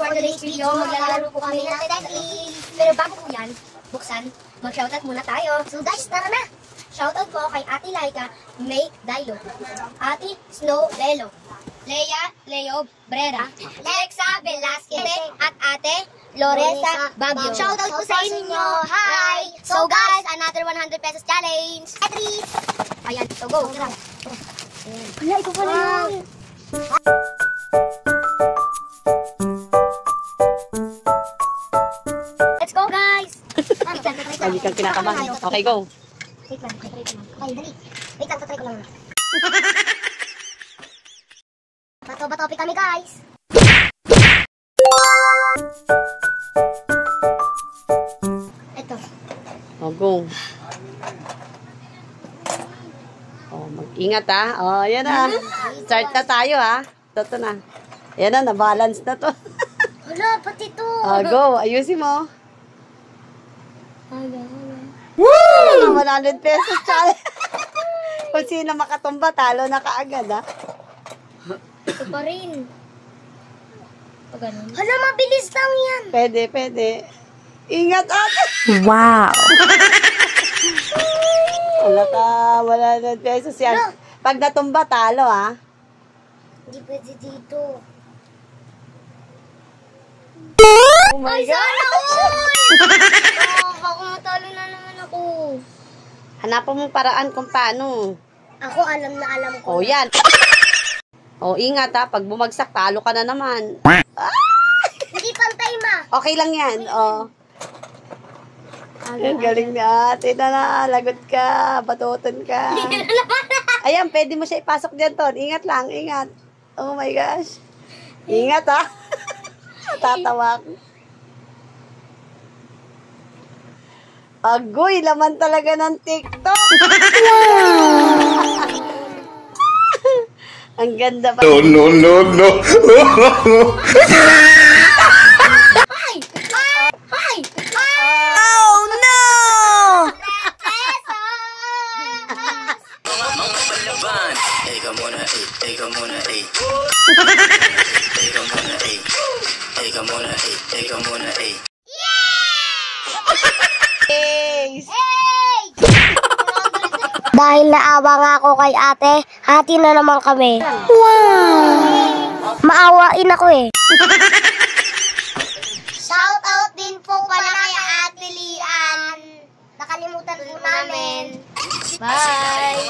for today's video, maglalaro po kami ng Tetris. Pero bago po yan, buksan, mag-shoutout muna tayo. So guys, tara na! Shoutout po kay Ate Laika May Dailo, Ate Snow Lelo, Leia Leo Brera, Lexa Velasquez, at Ate Loresa Bagyo. Shoutout po sa inyo! Hi! So guys, another 100 pesos challenge! Tetris! Ayan, so go! Tara! Wala, ito pala yun! Let's go, guys! Lagi kang kinakabahan. Okay, go. Wait lang, tatry ko lang. Okay, dali. Wait lang, tatry ko lang. Bato-batopi kami, guys! Ito. Oh, go. Oh, mag-ingat ha. Oh, yan na. Start na tayo ha. Ito na. Yan na, na-balance na to. Hala, pati to. Oh, go. Ayusin mo. Hala. Woo! 100 pesos challenge. Kung sino makatumba, talo na kaagad ha. Ito pa rin. Hala, mabilis lang yan. Pwede, pwede. Ingat ate. Wow. Wala ka, 100 pesos yan. Pag natumba, talo ha. Hindi pwede dito. Oh my God. Sana all! Baka matalo na naman ako. Hanapan mo paraan kung paano. Ako alam na alam ko. Oh, yan. Oh, ingat ha. Pag bumagsak, talo ka na naman. Hindi pantay ma. Okay lang yan. Oh. Ang galing na ate na. Lagot ka. Batutan ka. Ayan, pwede mo siya ipasok dyan, Ton. Ingat lang, ingat. Oh my gosh. Ingat ha. Tatawa ko. Agoy, laman talaga ng TikTok. Ang ganda pa. No, no, no, no. Ay! Ay! Oh no! Yes! Dahil naawa nga ako kay ate, hati na naman kami. Wow! Maawain ako eh. Shout out din po pala kay Ate Lian. Nakalimutan po namin. Bye!